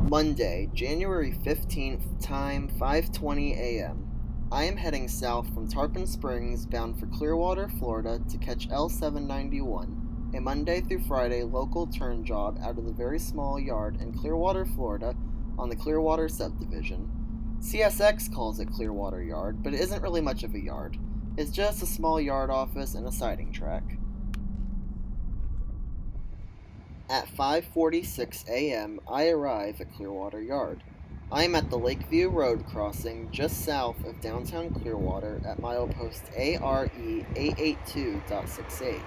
Monday, January 15th, time 5:20 a.m. I am heading south from Tarpon Springs bound for Clearwater, Florida to catch L791, a Monday through Friday local turn job out of the very small yard in Clearwater, Florida on the Clearwater subdivision. CSX calls it Clearwater Yard, but it isn't really much of a yard. It's just a small yard office and a siding track. At 5:46 a.m., I arrive at Clearwater Yard. I am at the Lakeview Road crossing just south of downtown Clearwater at milepost ARE 882.68.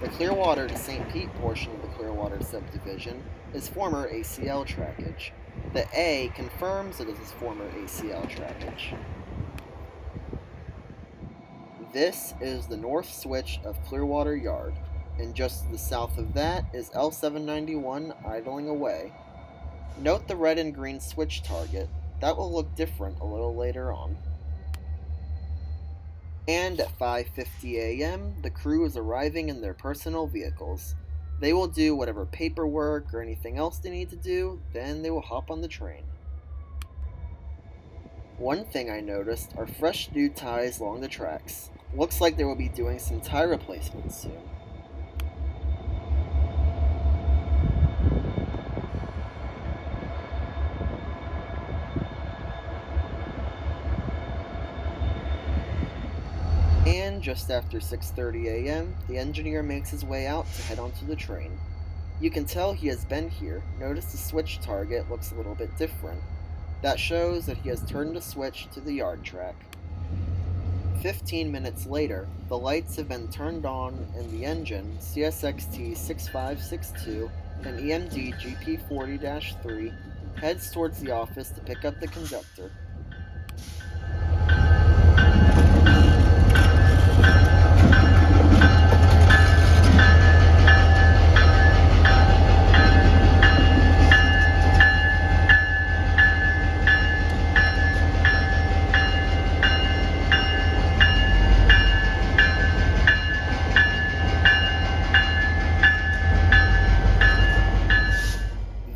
The Clearwater to St. Pete portion of the Clearwater subdivision is former ACL trackage. The A confirms it is former ACL trackage. This is the north switch of Clearwater Yard, and just to the south of that is L791 idling away. Note the red and green switch target. That will look different a little later on. And at 5:50 a.m., the crew is arriving in their personal vehicles. They will do whatever paperwork or anything else they need to do, then they will hop on the train. One thing I noticed are fresh new ties along the tracks. Looks like they will be doing some tire replacements soon. And just after 6:30 a.m., the engineer makes his way out to head onto the train. You can tell he has been here. Notice the switch target looks a little bit different. That shows that he has turned the switch to the yard track. 15 minutes later, the lights have been turned on and the engine, CSXT 6562 and EMD GP40-3, heads towards the office to pick up the conductor.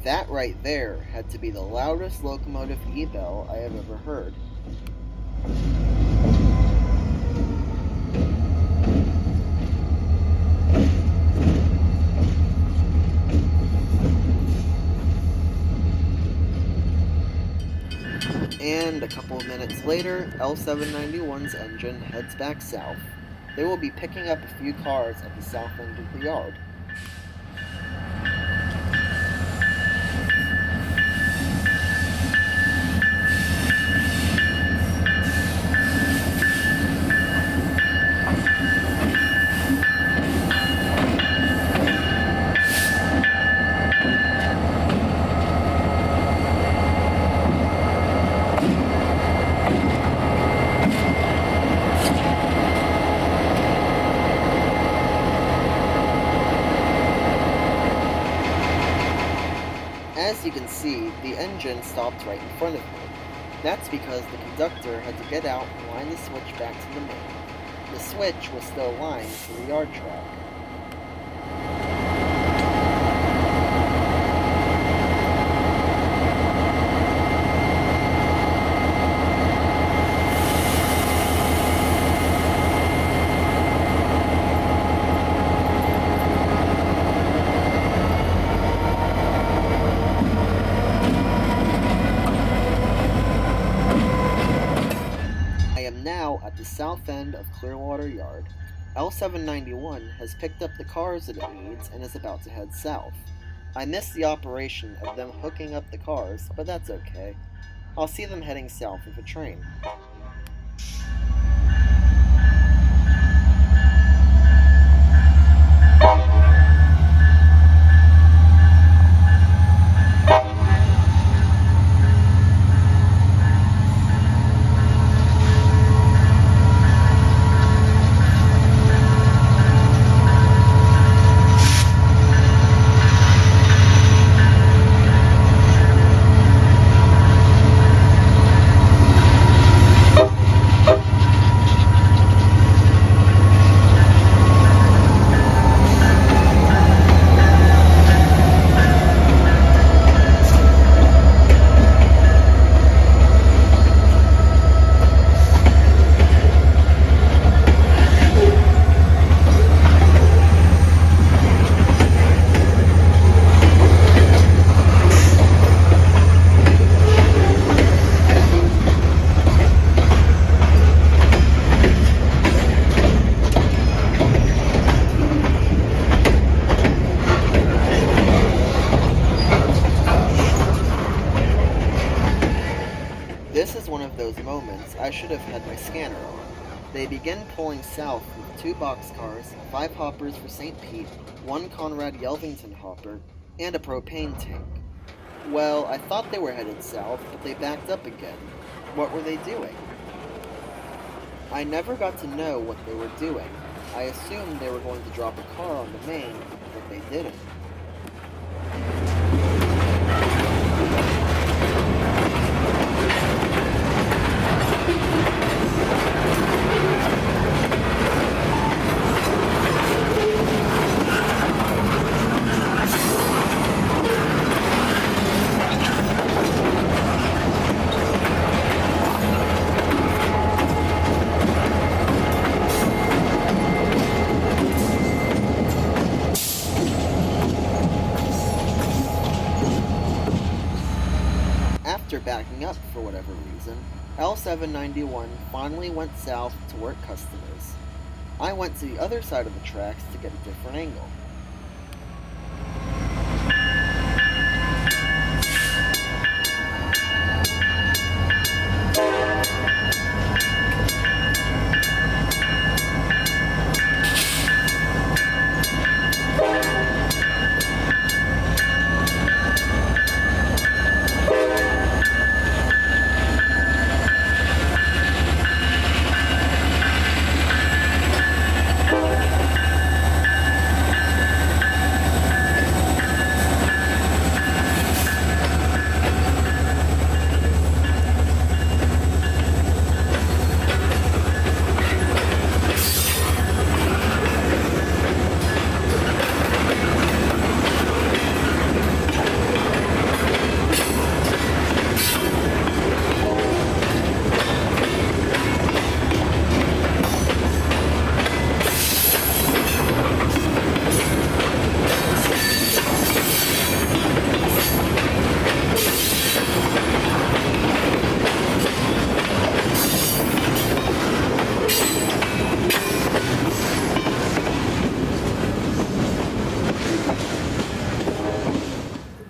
That right there had to be the loudest locomotive e-bell I have ever heard. And a couple of minutes later, L791's engine heads back south. They will be picking up a few cars at the south end of the yard. As you can see, the engine stopped right in front of me. That's because the conductor had to get out and line the switch back to the main. The switch was still lined to the yard track. At the south end of Clearwater Yard, L791 has picked up the cars that it needs and is about to head south. I missed the operation of them hooking up the cars, but that's okay. I'll see them heading south with a train. those moments, I should have had my scanner on. They begin pulling south with 2 boxcars, 5 hoppers for St. Pete, 1 Conrad Yelvington hopper, and a propane tank. Well, I thought they were headed south, but they backed up again. What were they doing? I never got to know what they were doing. I assumed they were going to drop a car on the main, but they didn't. After backing up for whatever reason, L791 finally went south to work customers. I went to the other side of the tracks to get a different angle.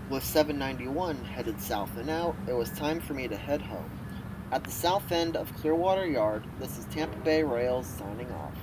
With 791 headed south and out, it was time for me to head home. At the south end of Clearwater Yard, this is Tampa Bay Rails signing off.